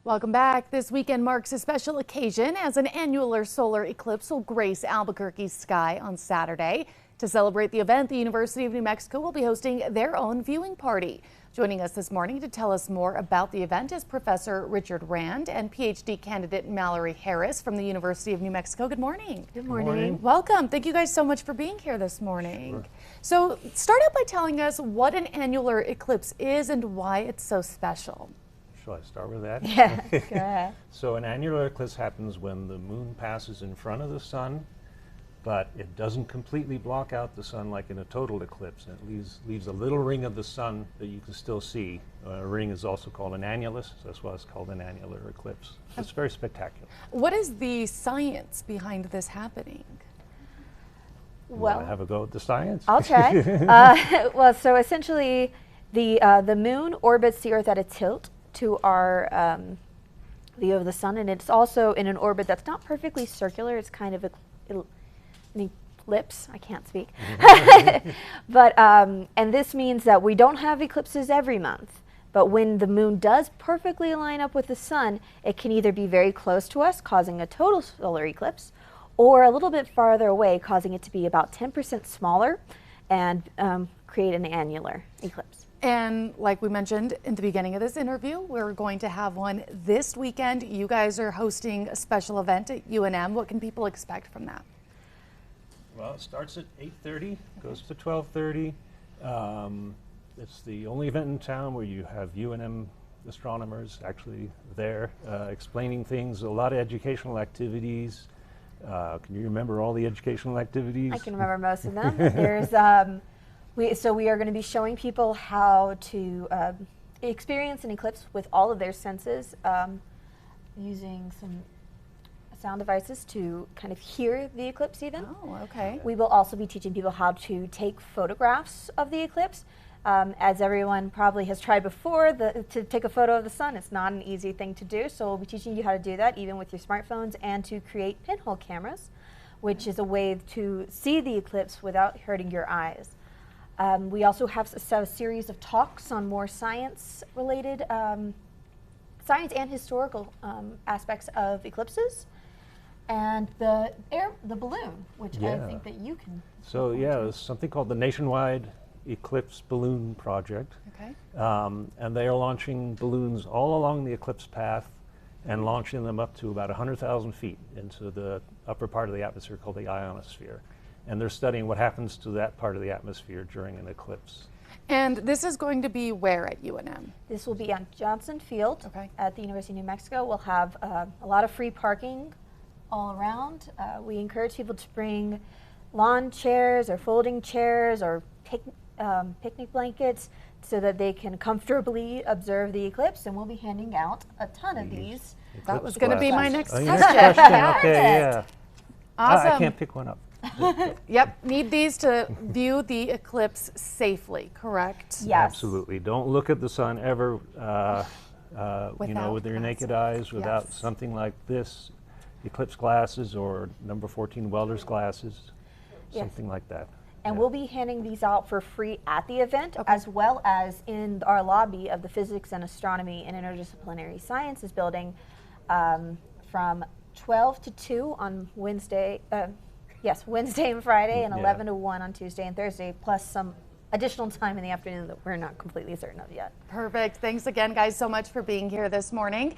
Welcome back. This weekend marks a special occasion as an annular solar eclipse will grace Albuquerque's sky on Saturday. To celebrate the event, the University of New Mexico will be hosting their own viewing party. Joining us this morning to tell us more about the event is Professor Richard Rand and PhD candidate Mallory Harris from the University of New Mexico. Good morning. Good morning. Welcome. Thank you guys so much for being here this morning. Sure. So start out by telling us what an annular eclipse is and why it's so special. Shall I start with that? Yeah, go ahead. So an annular eclipse happens when the moon passes in front of the sun, but it doesn't completely block out the sun like in a total eclipse. It leaves a little ring of the sun that you can still see. A ring is also called an annulus, so that's why it's called an annular eclipse. It's very spectacular. What is the science behind this happening? Well, have a go at the science? I'll try. Well, so essentially the moon orbits the Earth at a tilt to our view of the sun, and it's also in an orbit that's not perfectly circular. It's kind of an ellipse. I can't speak. But and this means that we don't have eclipses every month, but when the moon does perfectly line up with the sun, it can either be very close to us, causing a total solar eclipse, or a little bit farther away, causing it to be about 10% smaller and create an annular eclipse. And like we mentioned in the beginning of this interview, we're going to have one this weekend. You guys are hosting a special event at UNM. What can people expect from that? Well, it starts at 8:30, goes to 12:30. It's the only event in town where you have UNM astronomers actually there explaining things, a lot of educational activities. Can you remember all the educational activities? I can remember most of them. There's so we are going to be showing people how to experience an eclipse with all of their senses, using some sound devices to kind of hear the eclipse even. Oh, okay. We will also be teaching people how to take photographs of the eclipse. As everyone probably has tried before, to take a photo of the sun, it's not an easy thing to do, so we'll be teaching you how to do that even with your smartphones, and to create pinhole cameras, which is a way to see the eclipse without hurting your eyes. We also have a series of talks on more science-related, science and historical aspects of eclipses, and the balloon, which I think that you can. So there's something called the Nationwide Eclipse Balloon Project. Okay. And they are launching balloons all along the eclipse path and launching them up to about 100,000 feet into the upper part of the atmosphere called the ionosphere. And they're studying what happens to that part of the atmosphere during an eclipse. And this is going to be where at UNM? This will be on Johnson Field at the University of New Mexico. We'll have a lot of free parking all around. We encourage people to bring lawn chairs or folding chairs or picnic blankets so that they can comfortably observe the eclipse, and we'll be handing out a ton of these. That was going to be my next question. Okay, yeah. Awesome. I can't pick one up. Yep, need these to view the eclipse safely, correct? Yes. Absolutely. Don't look at the sun ever, with your naked eyes, without something like this, eclipse glasses or number 14 welder's glasses, something like that. And we'll be handing these out for free at the event, as well as in our lobby of the Physics and Astronomy and Interdisciplinary Sciences building from 12 to 2 on Wednesday. Wednesday and Friday, and 11 to 1 on Tuesday and Thursday, plus some additional time in the afternoon that we're not completely certain of yet. Perfect. Thanks again, guys, so much for being here this morning.